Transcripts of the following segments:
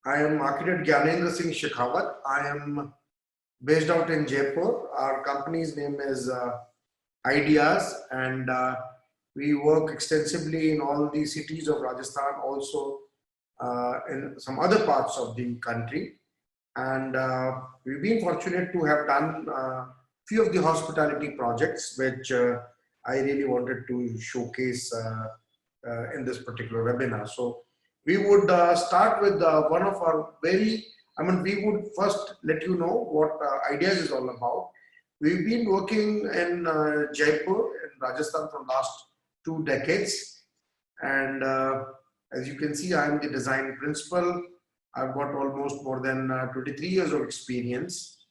I am architect Gyanendra Singh Shekhawat. I am based out in Jaipur. Our company's name is Ideas, and we work extensively in all the cities of Rajasthan, also in some other parts of the country. And we've been fortunate to have done few of the hospitality projects, which I really wanted to showcase in this particular webinar. So we would start with one of our we would first let you know what Ideas is all about. We've been working in Jaipur in Rajasthan for the last 2 decades. And as you can see, I'm the design principal. I've got almost more than 23 years of experience.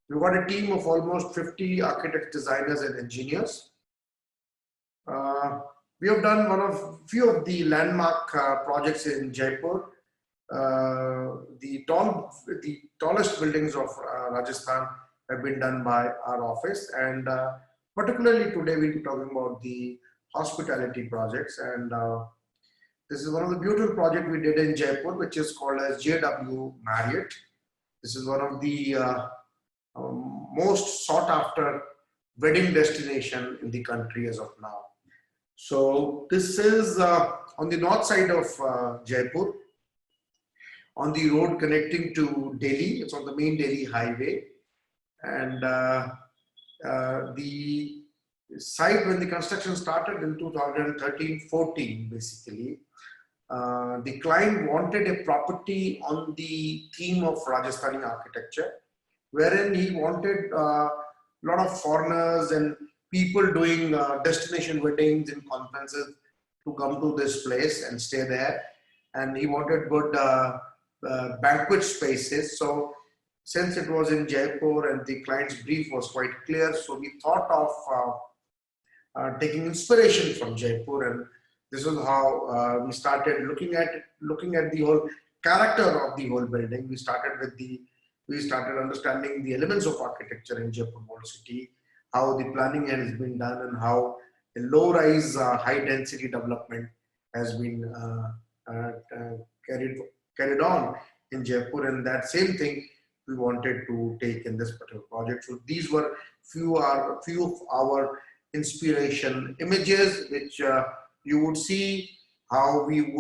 We've got a team of almost 50 architects, designers, and engineers. We have done few of the landmark projects in Jaipur. The tallest buildings of Rajasthan have been done by our office, and particularly today we'll be talking about the hospitality projects. And this is one of the beautiful projects we did in Jaipur, which is called as JW Marriott. This is one of the most sought after wedding destination in the country as of now. So this is on the north side of Jaipur, on the road connecting to Delhi. It's on the main Delhi highway. And the site, when the construction started in 2013-14, basically, the client wanted a property on the theme of Rajasthani architecture, wherein he wanted a lot of foreigners and people doing destination weddings and conferences to come to this place and stay there. And he wanted good banquet spaces. So since it was in Jaipur and the client's brief was quite clear, so we thought of taking inspiration from Jaipur, and this is how we started looking at the whole character of the whole building. We started understanding the elements of architecture in Jaipur World City, how the planning has been done, and how a low-rise, high-density development has been carried on in Jaipur, and that same thing we wanted to take in this particular project. So these were few of our inspiration images, which you would see how we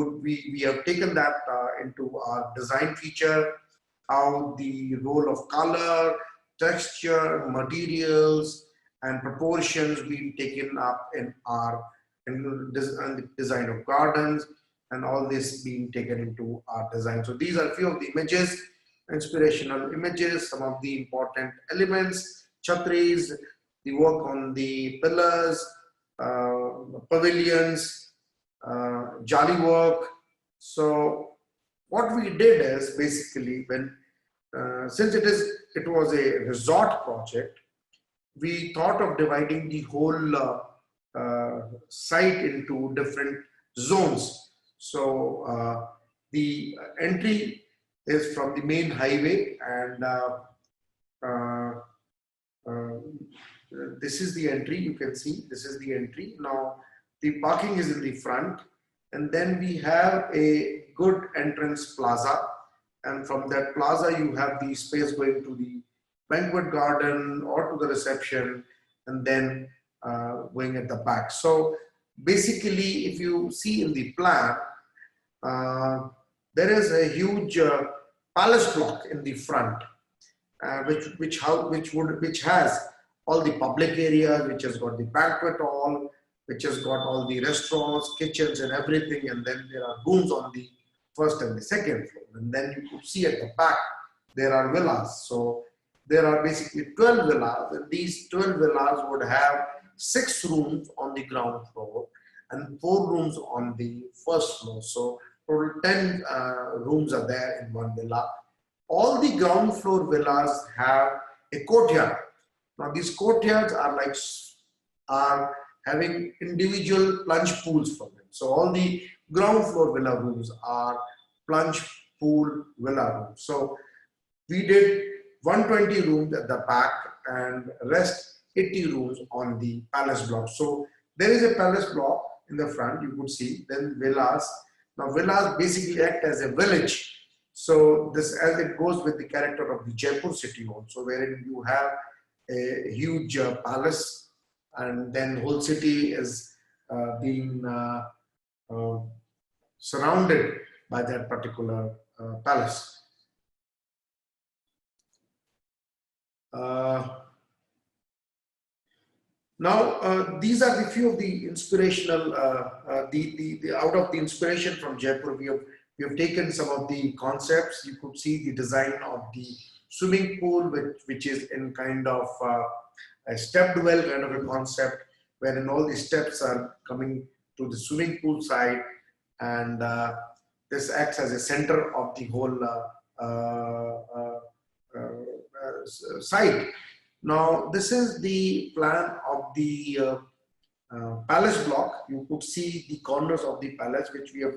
have taken that into our design feature, how the role of color, texture, materials, and proportions being taken up in the design of gardens, and all this being taken into our design. So these are a few of the images, inspirational images, some of the important elements, chhatris, the work on the pillars, pavilions, jali work. So what we did is basically, when since it was a resort project, we thought of dividing the whole site into different zones. So the entry is from the main highway, and this is the entry. You can see this is the entry. Now the parking is in the front, and then we have a good entrance plaza, and from that plaza you have the space going to the banquet garden or to the reception, and then going at the back. So basically, if you see in the plan, there is a huge palace block in the front, which has all the public areas, which has got the banquet hall, which has got all the restaurants, kitchens, and everything. And then there are rooms on the first and the second floor. And then you could see at the back there are villas. So there are basically 12 villas, and these 12 villas would have 6 rooms on the ground floor and 4 rooms on the first floor. So total 10 rooms are there in one villa. All the ground floor villas have a courtyard. Now these courtyards are having individual plunge pools for them. So all the ground floor villa rooms are plunge pool villa rooms. So we did 120 rooms at the back and rest 80 rooms on the palace block. So there is a palace block in the front, you could see, then villas. Now villas basically act as a village. So this, as it goes with the character of the Jaipur city also, wherein you have a huge palace, and then whole city is being uh, surrounded by that particular palace. Now, these are the few of the inspirational, the out of the inspiration from Jaipur, we have taken some of the concepts. You could see the design of the swimming pool, which is in kind of a stepped well kind of a concept, wherein all the steps are coming to the swimming pool side, and this acts as a center of the whole site. Now, this is the plan of the palace block. You could see the corners of the palace, which we have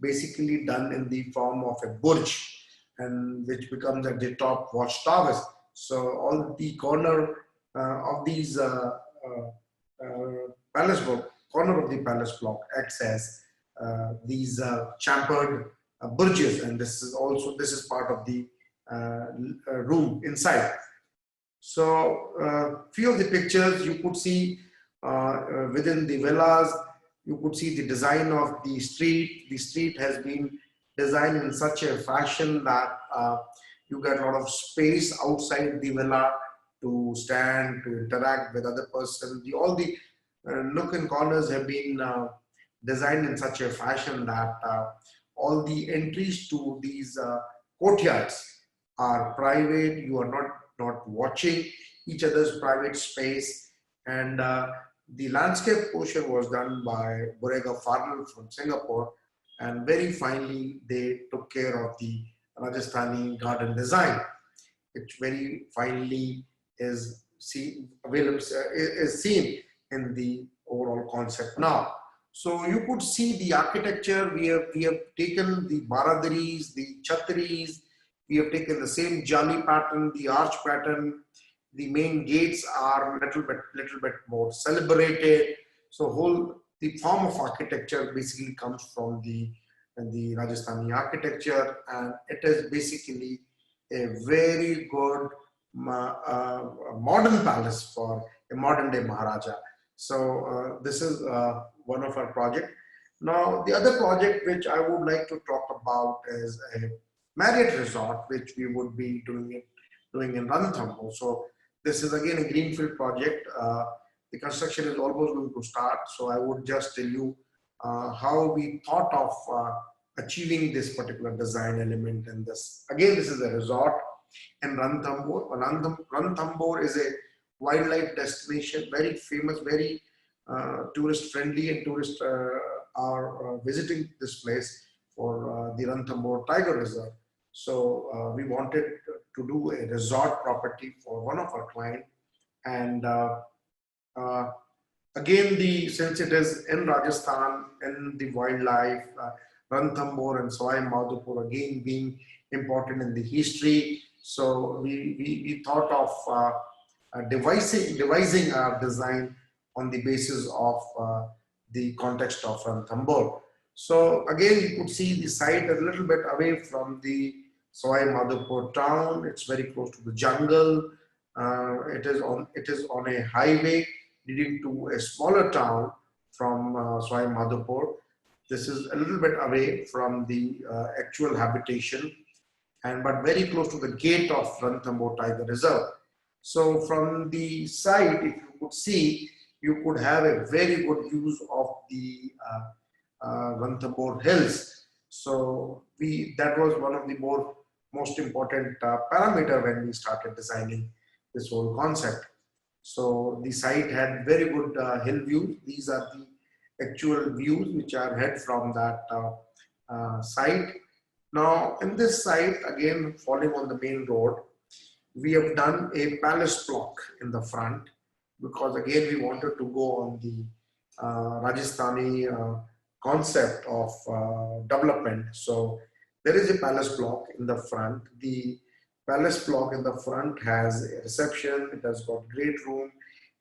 basically done in the form of a burj, and which becomes at the top watchtowers. So all the corner of these palace block, corner of the palace block acts as these chamfered burges, and this is part of the room inside. So few of the pictures you could see within the villas. You could see the design of the street. The street has been designed in such a fashion that you get a lot of space outside the villa to stand, to interact with other person. All the nook and corners have been designed in such a fashion that all the entries to these courtyards are private. You are not watching each other's private space, and the landscape portion was done by Borega Farnell from Singapore, and very finely they took care of the Rajasthani garden design, which very finely is seen in the overall concept now. So you could see the architecture. We have taken the baradaris, the chhatris. We have taken the same jali pattern, the arch pattern. The main gates are little bit more celebrated. So the form of architecture basically comes from the Rajasthani architecture, and it is basically a very good modern palace for a modern day Maharaja. So this is one of our projects. Now, the other project which I would like to talk about is a Marriott resort, which we would be doing in Ranthambore. So this is again a greenfield project. The construction is almost going to start. So I would just tell you how we thought of achieving this particular design element in this. Again, this is a resort in Ranthambore. Ranthambore is a wildlife destination, very famous, very tourist friendly, and tourists are visiting this place for the Ranthambore Tiger Reserve. So we wanted to do a resort property for one of our clients, and again, since it is in Rajasthan, in the wildlife, Ranthambore and Sawai Madhopur again being important in the history. So we thought of devising our design on the basis of the context of Ranthambore. So again, you could see the site a little bit away from the Sawai Madhopur town. It's very close to the jungle. It is on a highway leading to a smaller town from Sawai Madhopur. This is a little bit away from the actual habitation, but very close to the gate of Ranthambore Tiger Reserve. So from the site, if you could see, you could have a very good use of the Ranthambore hills. So that was one of the most important parameter when we started designing this whole concept. So the site had very good hill views. These are the actual views which are had from that site. Now in this site, again falling on the main road, we have done a palace block in the front, because again we wanted to go on the Rajasthani concept of development. So there is a palace block in the front. The palace block in the front has a reception. It has got great room.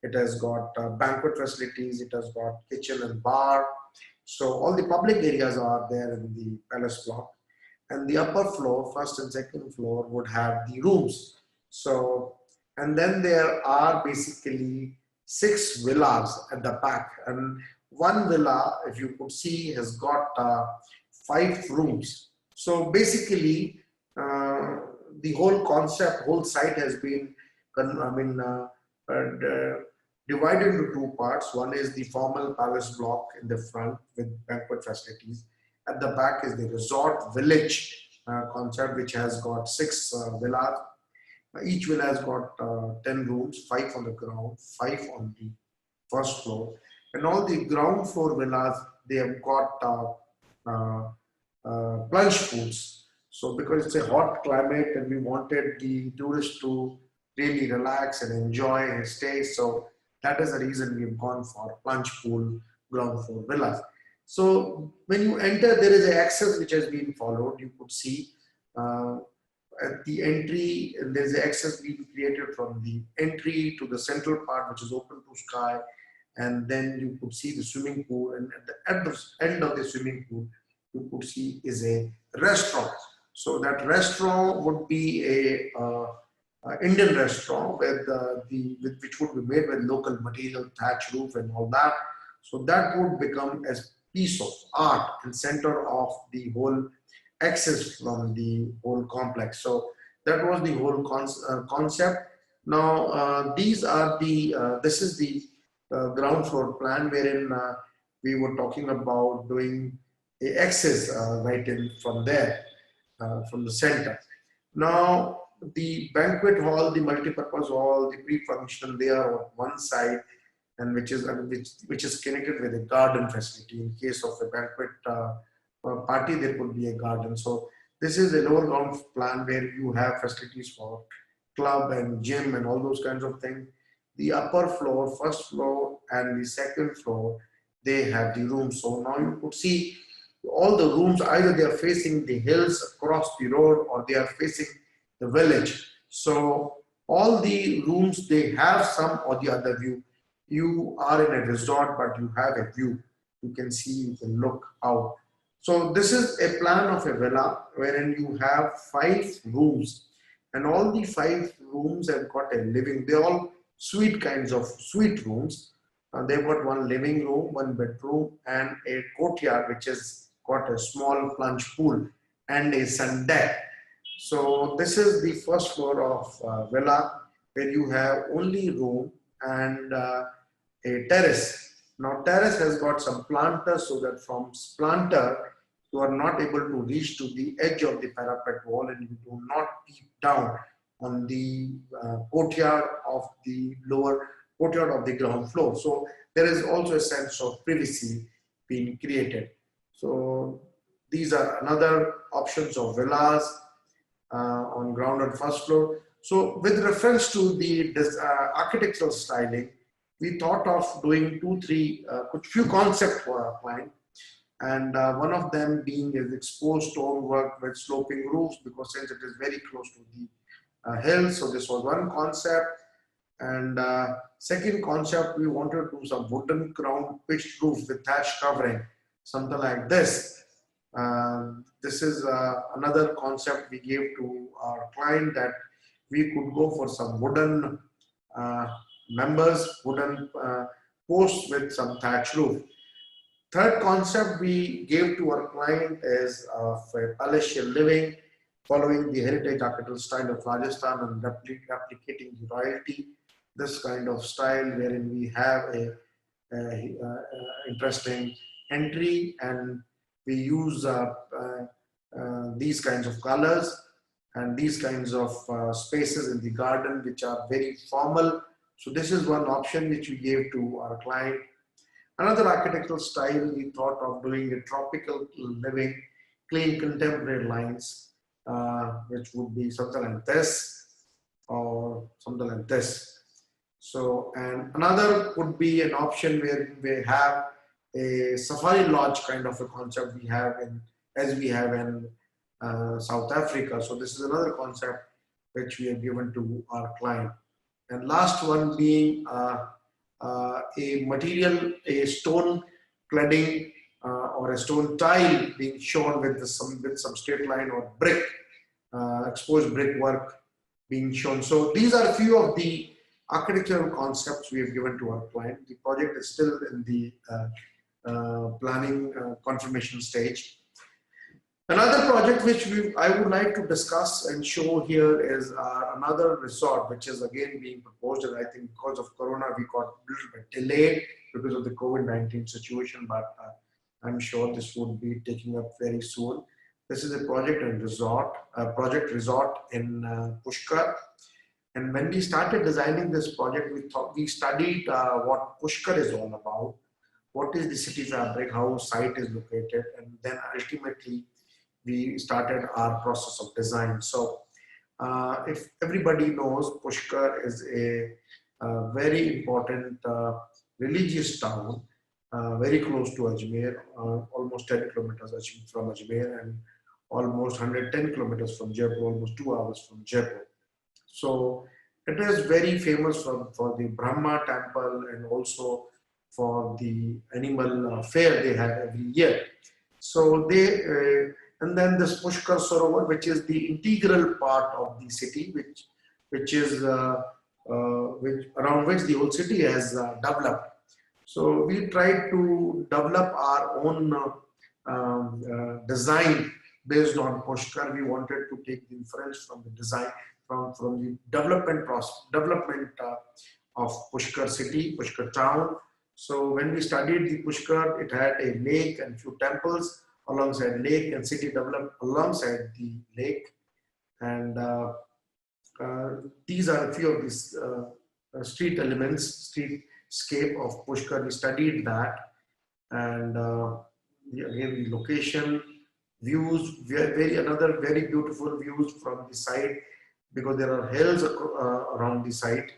It has got banquet facilities. It has got kitchen and bar. So all the public areas are there in the palace block. and the upper floor, first and second floor, would have the rooms. So, and then there are basically 6 villas at the back, and one villa, if you could see, has got 5 rooms. So basically, the whole concept, whole site has been, divided into 2 parts. One is the formal palace block in the front with banquet facilities. At the back is the resort village concept, which has got 6 villas. Each villa has got 10 rooms, 5 on the ground, 5 on the first floor. And all the ground floor villas, they have got plunge pools. So because it's a hot climate and we wanted the tourists to really relax and enjoy and stay, so that is the reason we've gone for plunge pool ground floor villas. So when you enter, there is an access which has been followed. You could see at the entry, there is an access being created from the entry to the central part, which is open to sky, and then you could see the swimming pool, and at the end of the swimming pool, you could see is a restaurant. So that restaurant would be a Indian restaurant with which would be made with local material, thatch roof, and all that. So that would become a piece of art and center of the whole access from the whole complex. So that was the whole concept. Now these are the this is the ground floor plan, wherein we were talking about doing a access right in from there, from the center. Now the banquet hall, the multi-purpose hall, the pre-function, they are on one side, and which is connected with a garden facility. In case of a banquet party, there could be a garden. So this is a lower ground plan where you have facilities for club and gym and all those kinds of things. The upper floor, first floor, and the second floor, they have the rooms. So now you could see all the rooms, either they are facing the hills across the road or they are facing the village. So all the rooms, they have some or the other view. You are in a resort, but you have a view. You can see, you can look out. So this is a plan of a villa wherein you have 5 rooms, and all the 5 rooms have got a living. They're all suite kinds of suite rooms. They've got one living room, one bedroom, and a courtyard which has got a small plunge pool and a sun deck. So this is the first floor of villa, where you have only room and a terrace. Now terrace has got some planters, so that from planter you are not able to reach to the edge of the parapet wall, and you do not peep down on the courtyard of the lower courtyard of the ground floor. So there is also a sense of privacy being created. So these are another options of villas on ground and first floor. So with reference to the architectural styling, we thought of doing few concept for our client, and one of them being is exposed stonework with sloping roofs, because since it is very close to the hill. So this was one concept. And second concept, we wanted to do some wooden crown pitched roof with thatch covering, something like this. This is another concept we gave to our client, that we could go for some wooden wooden posts with some thatch roof. Third concept we gave to our client is of a palatial living, following the heritage architectural style of Rajasthan and replicating the royalty. This kind of style wherein we have a interesting entry, and we use these kinds of colors and these kinds of spaces in the garden, which are very formal. So this is one option which we gave to our client. Another architectural style, we thought of doing a tropical living, clean contemporary lines, which would be something like this or something like this. So, and another would be an option where we have a safari lodge kind of a concept as we have in South Africa. So this is another concept which we have given to our client. And last one being a stone cladding or a stone tile being shown with some straight line or brick, exposed brickwork being shown. So these are a few of the architectural concepts we have given to our client. The project is still in the planning confirmation stage. Another project which I would like to discuss and show here is another resort, which is again being proposed. And I think because of Corona, we got a little bit delayed because of the COVID-19 situation, but I'm sure this would be taking up very soon. This is a project and resort, resort in Pushkar. And when we started designing this project, we studied what Pushkar is all about, what is the city fabric, how site is located, and then ultimately we started our process of design. So if everybody knows, Pushkar is a very important religious town, very close to Ajmer, almost 10 kilometers from Ajmer and almost 110 kilometers from Jaipur, almost 2 hours from Jaipur. So it is very famous for the Brahma temple and also for the animal fair they have every year. So and then this Pushkar Sarovar, which is the integral part of the city, which is around which the whole city has developed. So we tried to develop our own design based on Pushkar. We wanted to take the inference from the design, from the development process, of Pushkar city, Pushkar town. So when we studied the Pushkar, it had a lake and few temples alongside lake, and city developed alongside the lake. And these are a few of these street elements, streetscape of Pushkar. We studied that, and again the location, views, another very beautiful views from the site, because there are hills around the site,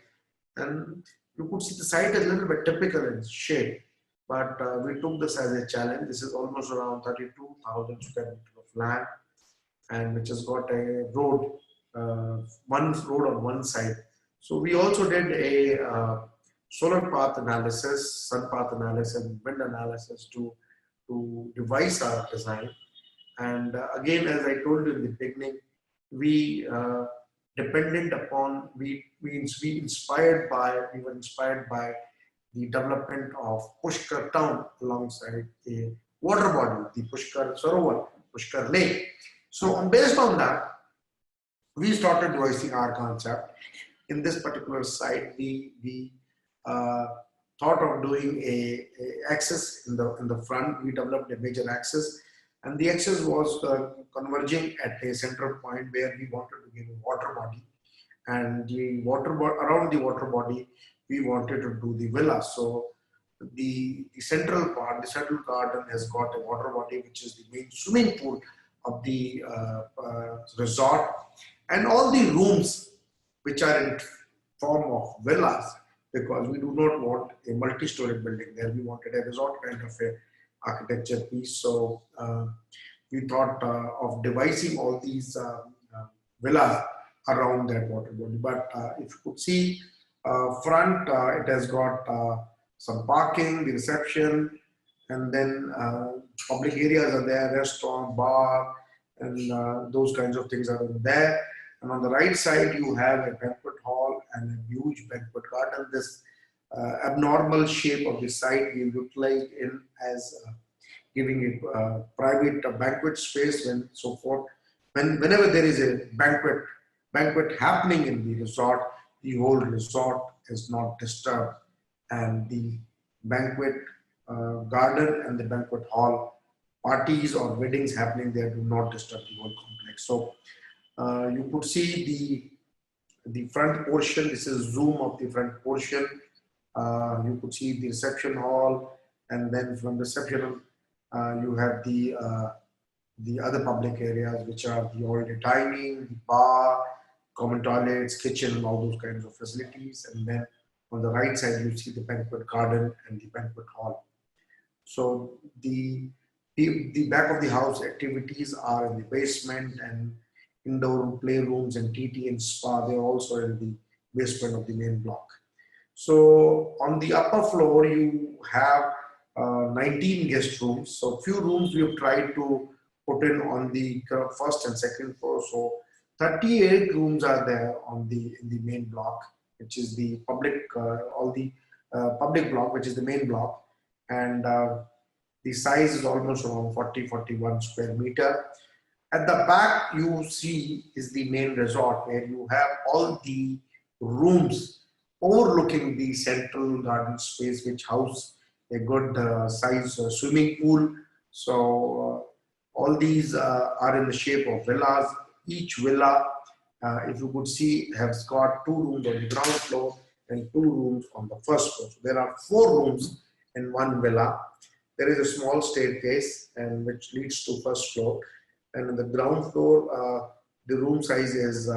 and you could see the site is a little bit typical in shape, but we took this as a challenge. This is almost around 32,000 square meters of land, and which has got a road, one road on one side. So we also did a solar path analysis, sun path analysis, and wind analysis to devise our design. And again, as I told you in the beginning, we dependent upon, we were inspired by the development of Pushkar town alongside a water body, the Pushkar Sarovar, Pushkar Lake. So based on that, we started devising our concept. In this particular site, we thought of doing a axis in the front. We developed a major axis, and the axis was converging at a central point where we wanted to give a water body, and around the water body we wanted to do the villa. So the central part, the central garden, has got a water body, which is the main swimming pool of the resort, and all the rooms which are in form of villas, because we do not want a multi-story building there. We wanted a resort kind of a architecture piece. So we thought of devising all these villas around that water body. But if you could see front, it has got some parking, the reception, and then public areas are there, restaurant, bar, and those kinds of things are there. And on the right side, you have a banquet hall and a huge banquet garden. This abnormal shape of the site we utilized in as giving a private banquet space and so forth. Whenever there is a banquet happening in the resort, the whole resort is not disturbed, and the banquet garden and the banquet hall, parties or weddings happening there, do not disturb the whole complex. So you could see the front portion. This is zoom of the front portion. You could see the reception hall, and then from reception you have the other public areas, which are the all-day dining, the bar, common toilets, kitchen, and all those kinds of facilities. And then on the right side, you see the banquet garden and the banquet hall. So the back of the house activities are in the basement, and indoor playrooms and TT and spa, they're also in the basement of the main block. So on the upper floor, you have 19 guest rooms. So few rooms we have tried to put in on the first and second floor. So 38 rooms are there on in the main block, which is the public, all the public block, which is the main block. And the size is almost around 41 square meter. At the back, you see is the main resort where you have all the rooms overlooking the central garden space, which house a good size swimming pool. So all these are in the shape of villas. Each villa, if you could see, has got 2 rooms on the ground floor and 2 rooms on the first floor. So there are 4 rooms in one villa. There is a small staircase and which leads to first floor. And on the ground floor, the room size is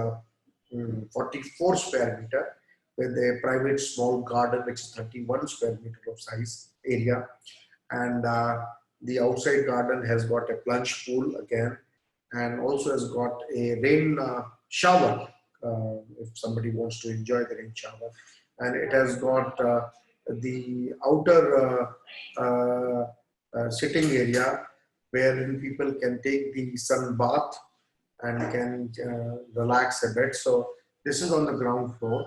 44 square meter with a private small garden which is 31 square meter of size area. And the outside garden has got a plunge pool again, and also has got a rain shower if somebody wants to enjoy the rain shower. And it has got the outer sitting area wherein people can take the sun bath and can relax a bit. So this is on the ground floor,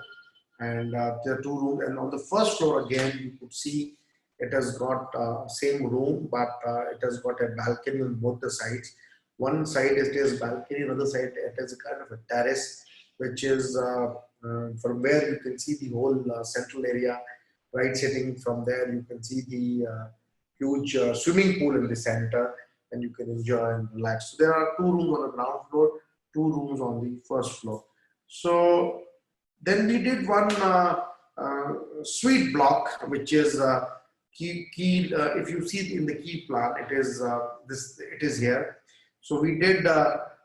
and there are 2 rooms. And on the first floor again, you could see it has got same room, but it has got a balcony on both the sides. One side it is balcony, another side it is a kind of a terrace, which is from where you can see the whole central area. Right, sitting from there, you can see the huge swimming pool in the center, and you can enjoy and relax. So there are 2 rooms on the ground floor, 2 rooms on the first floor. So then we did one suite block, which is key. If you see it in the key plan, it is this. It is here. So we did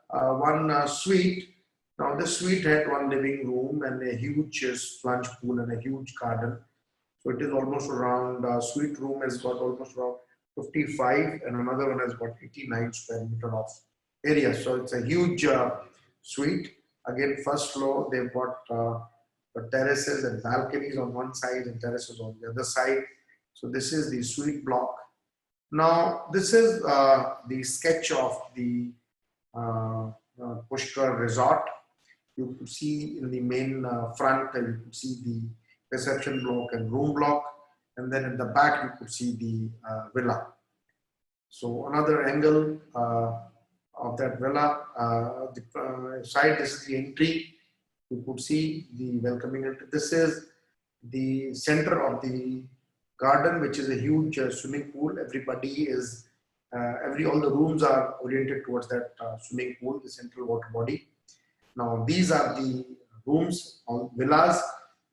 one suite. Now this suite had 1 living room and a huge plunge pool and a huge garden. So it is almost around, suite room has got almost around 55 and another one has got 89 square meter of area. So it's a huge suite. Again, first floor, they've got terraces and balconies on one side and terraces on the other side. So this is the suite block. Now, this is the sketch of the Pushkar resort. You could see in the main front, you could see the reception block and room block, and then in the back you could see the villa. So another angle of that villa, the side, this is the entry. You could see the welcoming entry. This is the center of the garden, which is a huge swimming pool. Everybody is, all the rooms are oriented towards that swimming pool, the central water body. Now these are the rooms on villas.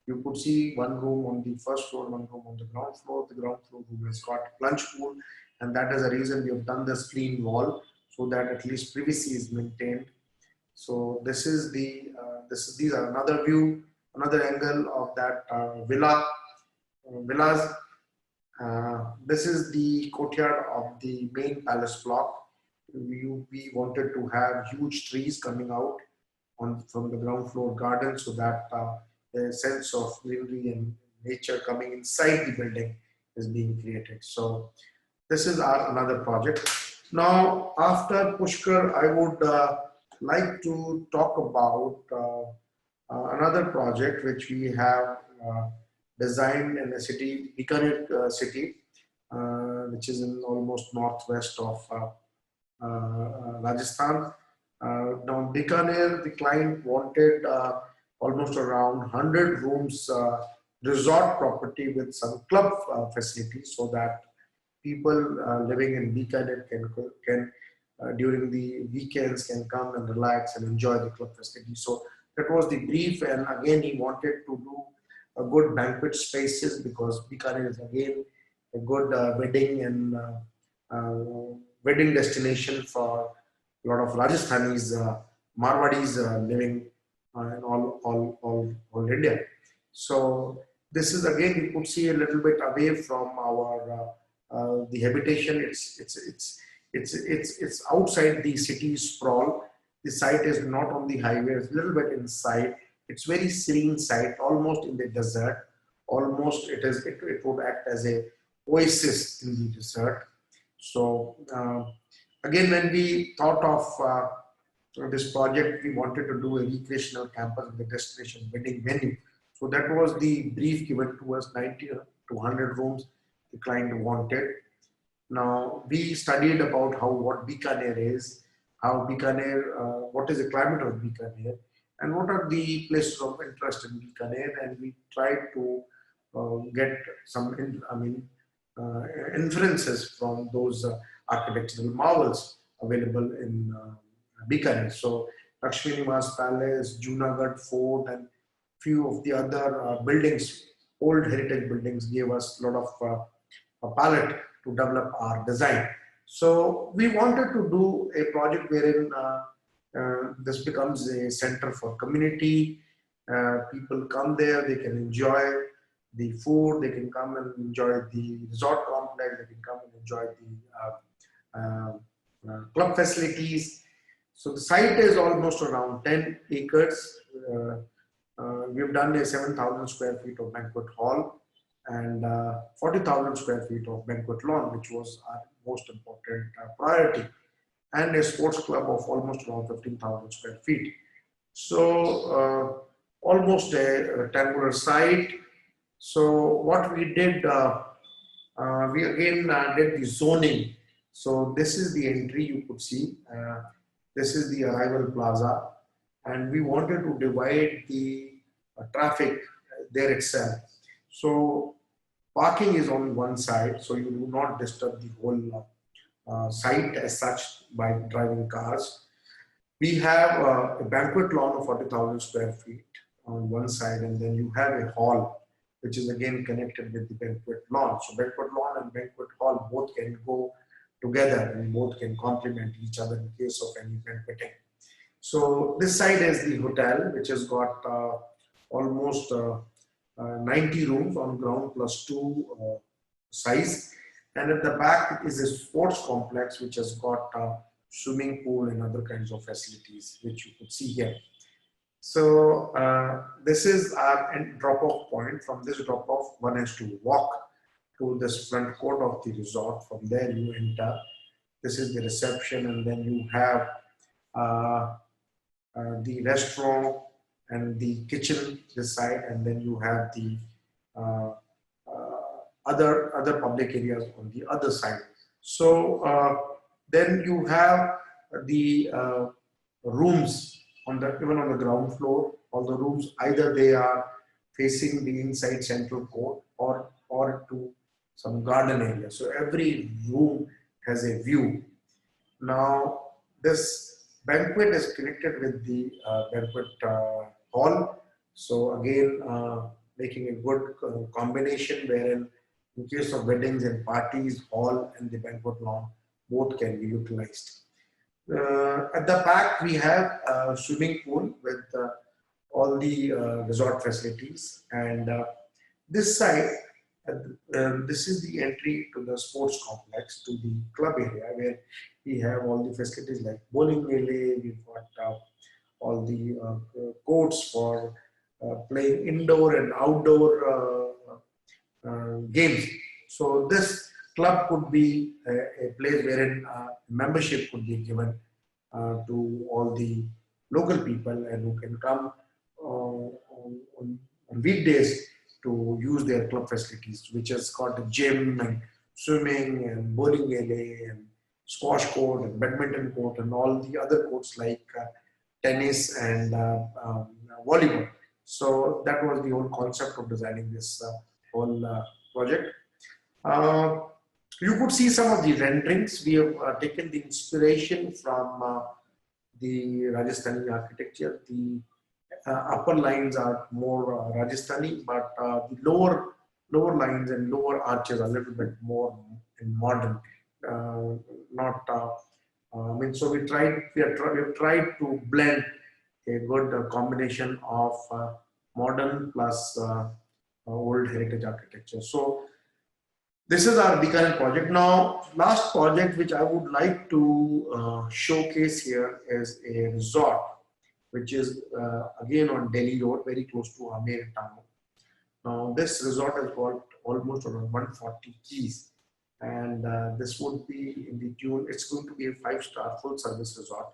You could see 1 room on the first floor, 1 room on the ground floor. The ground floor room has got a plunge pool, and that is the reason we have done the screen wall so that at least privacy is maintained. So this is the these are another view, another angle of that villas. This is the courtyard of the main palace block. We wanted to have huge trees coming out from the ground floor garden so that a sense of greenery and nature coming inside the building is being created. So this is our another project. Now, after Pushkar, I would like to talk about another project which we have designed in a city, Bikaner city, which is in almost northwest of Rajasthan. Now, Bikaner, the client wanted almost around 100 rooms resort property with some club facilities so that people living in Bikaner can during the weekends can come and relax and enjoy the club facility. So that was the brief, and again he wanted to do a good banquet spaces because Bikaner is again a good wedding and wedding destination for a lot of Rajasthanis, Marwadis living in all India. So this is again, you could see a little bit away from our the habitation. It's outside the city sprawl. The site is not on the highway. It's a little bit inside. It's very serene site, almost in the desert. Almost it would act as a oasis in the desert. So again, when we thought of this project, we wanted to do a recreational campus in the destination wedding venue. So that was the brief given to us, 90 to 100 rooms the client wanted. Now we studied about what Bikaner is, how Bikaner, what is the climate of Bikaner, and what are the places of interest in Bikaner, and we tried to get some, inferences from those architectural marvels available in Bikaner. So Lakshmi Niwas Palace, Junagadh Fort, and few of the other buildings, old heritage buildings, gave us a lot of a palette to develop our design. So we wanted to do a project wherein this becomes a center for community. People come there, they can enjoy the food, they can come and enjoy the resort complex, they can come and enjoy the club facilities. So the site is almost around 10 acres. We've done a 7,000 square feet of banquet hall and 40,000 square feet of banquet lawn, which was our most important priority, and a sports club of almost around 15,000 square feet. So almost a rectangular site. So what we did, we again did the zoning. So this is the entry you could see. This is the arrival plaza, and we wanted to divide the traffic there itself. So parking is on one side, so you do not disturb the whole site as such by driving cars. We have a banquet lawn of 40,000 square feet on one side, and then you have a hall, which is again connected with the banquet lawn. So banquet lawn and banquet hall both can go together and both can complement each other in case of any banqueting. So this side is the hotel, which has got almost 90 rooms on ground plus 2 size. And at the back is a sports complex, which has got swimming pool and other kinds of facilities, which you could see here. So this is our drop-off point. From this drop-off, one has to walk to this front court of the resort. From there you enter. This is the reception, and then you have the restaurant and the kitchen this side, and then you have the other public areas on the other side. So then you have the rooms even on the ground floor. All the rooms, either they are facing the inside central court or to some garden area. So every room has a view. Now this banquet is connected with the banquet hall. So again, making a good combination wherein in case of weddings and parties, hall and the banquet lawn both can be utilized. At the back, we have a swimming pool with all the resort facilities, and this side, this is the entry to the sports complex, to the club area, where we have all the facilities like bowling alley. We've got all the courts for playing indoor and outdoor games. So this club could be a place wherein membership could be given to all the local people, and who can come on weekdays to use their club facilities, which has got a gym and swimming and bowling alley and squash court and badminton court and all the other courts like tennis and volleyball. So that was the whole concept of designing this whole project. You could see some of the renderings. We have taken the inspiration from the Rajasthani architecture. The upper lines are more Rajasthani, but the lower lines and lower arches are a little bit more modern. So we have tried to blend a good combination of modern plus old heritage architecture. So this is our Bikaner project. Now, last project which I would like to showcase here is a resort, which is again on Delhi Road, very close to Amer town. Now this resort has got almost around 140 keys, and this would be in the tune. It's going to be a 5-star full service resort.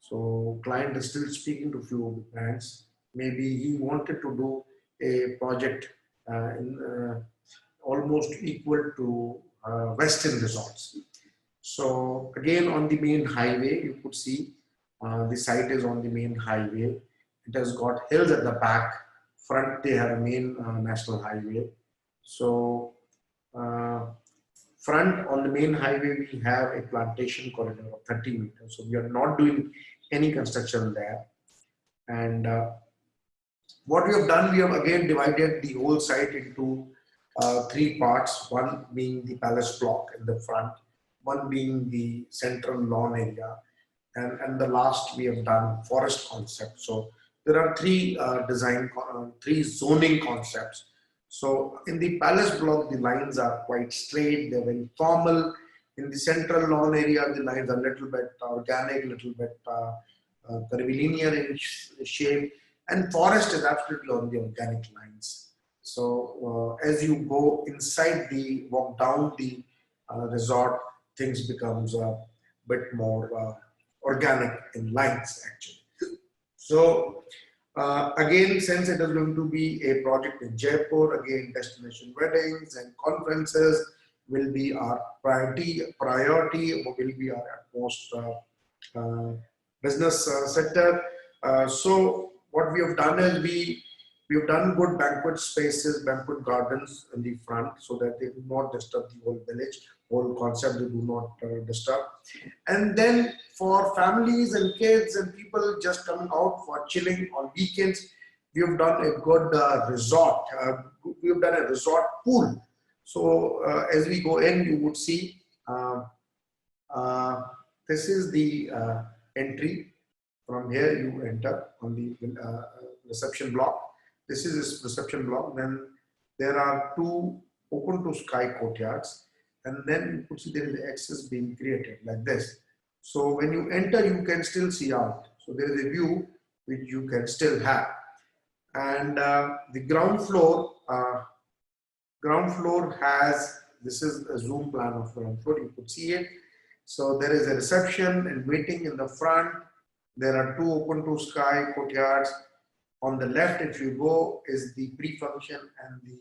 So client is still speaking to few of the brands. Maybe he wanted to do a project in almost equal to Western resorts. So again, on the main highway, you could see the site is on the main highway. It has got hills at the back. Front, they have a main national highway. So uh, front on the main highway, we have a plantation corridor of 30 meters. So we are not doing any construction there. And what we have done, we have again divided the whole site into 3 parts, one being the palace block in the front, one being the central lawn area, and the last we have done forest concept. So there are 3 3 zoning concepts. So in the palace block, the lines are quite straight, they're very formal. In the central lawn area, the lines are a little bit organic, little bit curvilinear in shape, and forest is absolutely on the organic lines. So as you go inside the walk down the resort, things becomes a bit more organic in lines actually. So again, since it is going to be a project in Jaipur, again destination weddings and conferences will be our priority will be our utmost business sector. So what we have done is we've done good banquet spaces, banquet gardens in the front so that they do not disturb the whole village, whole concept they do not disturb. And then for families and kids and people just coming out for chilling on weekends, we have done a good resort. We have done a resort pool. So as we go in, you would see this is the entry. From here you enter on the reception block. This is this reception block. Then there are 2 open to sky courtyards, and then you could see there is access being created like this. So when you enter, you can still see out. So there is a view which you can still have. And the ground floor has, this is a zoom plan of ground floor. You could see it. So there is a reception and waiting in the front. There are 2 open to sky courtyards. On the left, if you go, is the pre-function and the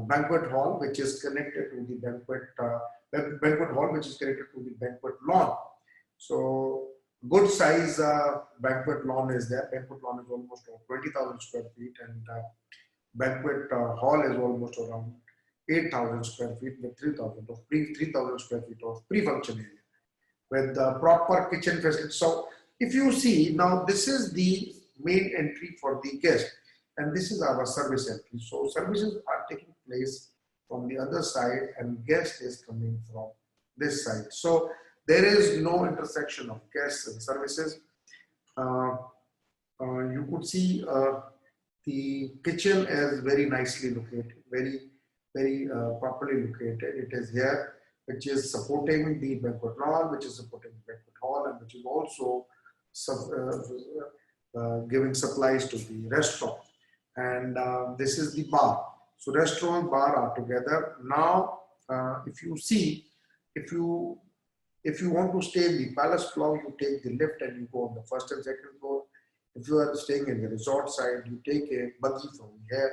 banquet hall, which is connected to the banquet hall, which is connected to the banquet lawn. So good size banquet lawn is there. Banquet lawn is almost 20,000 square feet, and banquet hall is almost around 8,000 square feet with 3,000 square feet of pre-function area with proper kitchen facilities. So if you see now, this is the main entry for the guest, and this is our service entry. So services are taking place from the other side, and guest is coming from this side. So there is no intersection of guests and services. You could see the kitchen is very nicely located, very properly located. It is here, which is supporting the banquet hall, which is supporting the banquet hall, and which is also giving supplies to the restaurant. And this is the bar. So restaurant, bar are together. Now, if you see, if you want to stay in the palace block, you take the lift and you go on the 1st and 2nd floor. If you are staying in the resort side, you take a buggy from here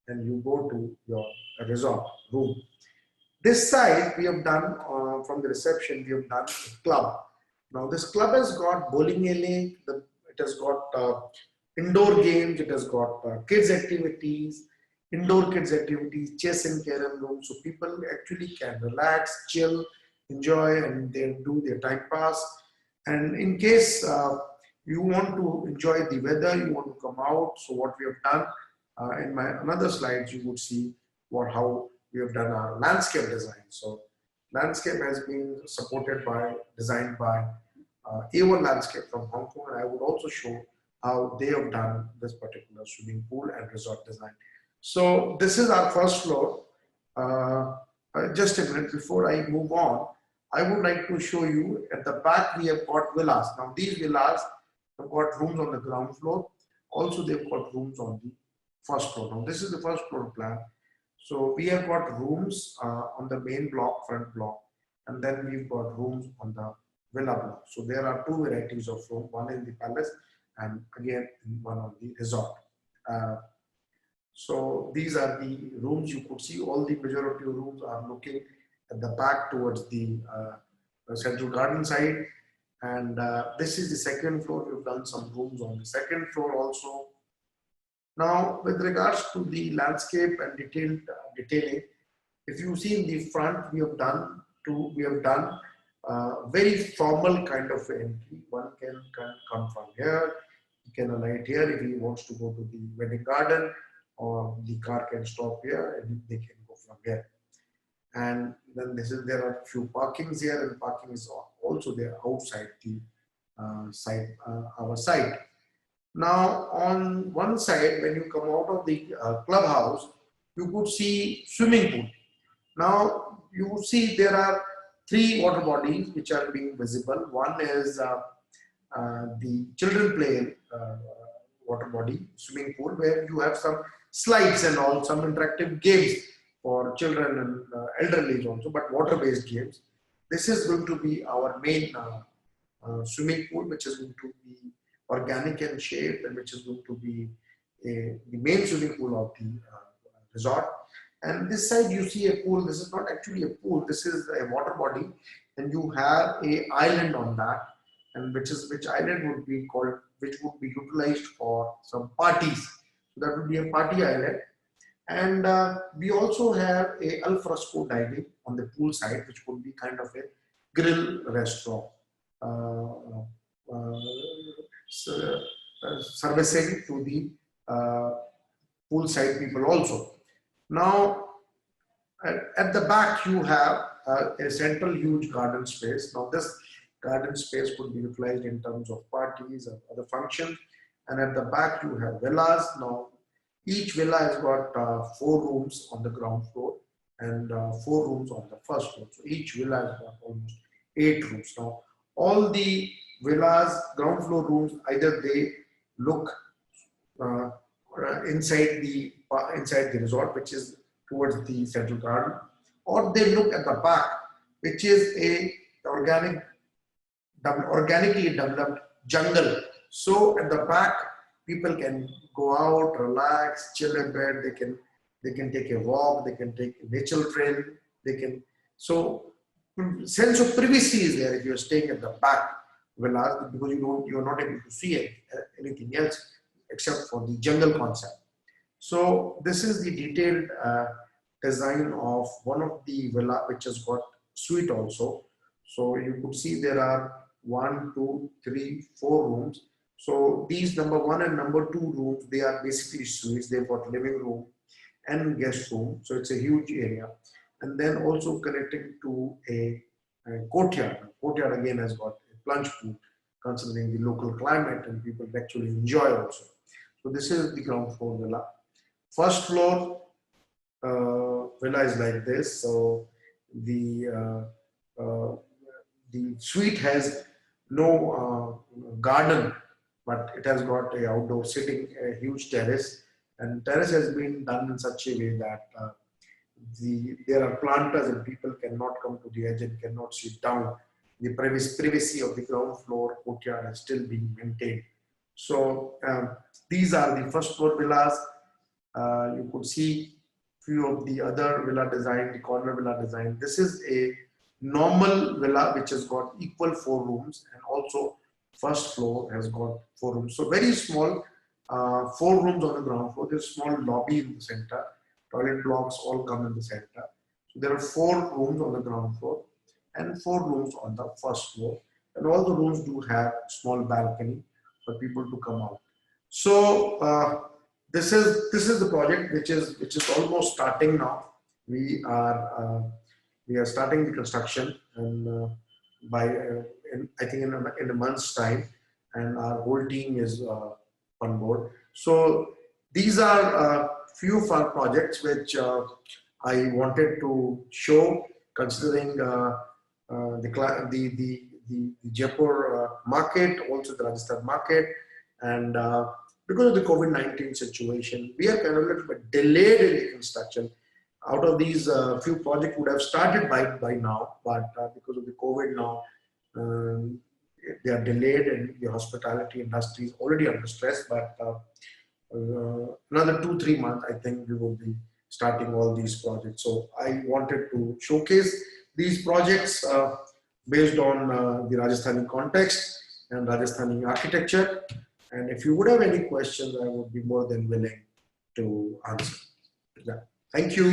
and you go to your resort room. This side we have done from the reception, we have done a club. Now this club has got bowling alley, it has got indoor games, it has got kids activities, indoor kids activities, chess and carom room. So people actually can relax, chill, enjoy, and they do their time pass. And in case you want to enjoy the weather, you want to come out. So what we have done in my another slides, you would see how we have done our landscape design. So landscape has been designed by A1 Landscape from Hong Kong, and I would also show how they have done this particular swimming pool and resort design. So this is our first floor. Just a minute before I move on, I would like to show you at the back we have got villas. Now these villas have got rooms on the ground floor. Also they've got rooms on the first floor. Now this is the first floor plan. So we have got rooms on the main block, front block, and then we've got rooms on the villa block. So there are two varieties of room, one in the palace and again one on the resort. So these are the rooms. You could see all the majority of rooms are looking at the back towards the central garden side. And this is the second floor. We've done some rooms on the second floor also. Now, with regards to the landscape and detailing, if you see in the front, we have done very formal kind of entry. One can come from here, he can alight here if he wants to go to the wedding garden, or the car can stop here and they can go from here. And then there are few parkings here, and parking is also there outside the our site. Now, on one side, when you come out of the clubhouse, you could see swimming pool. Now, you see there are three water bodies which are being visible. One is the children play water body, swimming pool, where you have some slides and all, some interactive games for children and elderly also, but water-based games. This is going to be our main swimming pool, which is going to be organic in shape, and which is going to be the main swimming pool of the resort. And this side you see a pool. This is not actually a pool, this is a water body, and you have a island on that, and which island would be called, which would be utilized for some parties. So that would be a party island. And we also have a al fresco dining on the pool side, which could be kind of a grill restaurant, servicing to the poolside people also. Now, at the back you have a central huge garden space. Now this garden space could be utilized in terms of parties and other functions. And at the back you have villas. Now each villa has got 4 rooms on the ground floor and 4 rooms on the first floor. So each villa has got almost 8 rooms. Now all the villas, ground floor rooms, either they look inside the resort, which is towards the central garden, or they look at the back, which is a organically developed jungle. So at the back, people can go out, relax, chill in bed. They can take a walk. They can take a nature trail. So sense of privacy is there if you're staying at the back villas, because you're not able to see anything else except for the jungle concept. So this is the detailed design of one of the villa, which has got suite also. So you could see there are 1, 2, 3, 4 rooms. So these number 1 and number 2 rooms, they are basically suites. They've got living room and guest room. So it's a huge area. And then also connecting to a courtyard. Courtyard again has got a plunge pool, considering the local climate, and people actually enjoy also. So this is the ground floor villa. First floor villa is like this. So the suite has no garden, but it has got a outdoor sitting, a huge terrace, and terrace has been done in such a way that there are planters and people cannot come to the edge and cannot sit down. The privacy of the ground floor courtyard is still being maintained. So these are the first floor villas. You could see few of the other villa design, the corner villa design. This is a normal villa which has got equal 4 rooms, and also first floor has got 4 rooms. So very small, 4 rooms on the ground floor. There's a small lobby in the center. Toilet blocks all come in the center. So there are 4 rooms on the ground floor and 4 rooms on the first floor. And all the rooms do have small balcony for people to come out. So this is the project which is almost starting now. We are starting the construction, and by I think in a month's time, and our whole team is on board. So these are few of our projects which I wanted to show, considering the Jaipur market, also the Rajasthan market, and because of the COVID-19 situation, we are kind of a little bit delayed in the construction. Out of these few projects would have started by now, but because of the COVID now, they are delayed, and the hospitality industry is already under stress. But another 2-3 months, I think we will be starting all these projects. So I wanted to showcase these projects based on the Rajasthani context and Rajasthani architecture. And if you would have any questions, I would be more than willing to answer. Yeah. Thank you.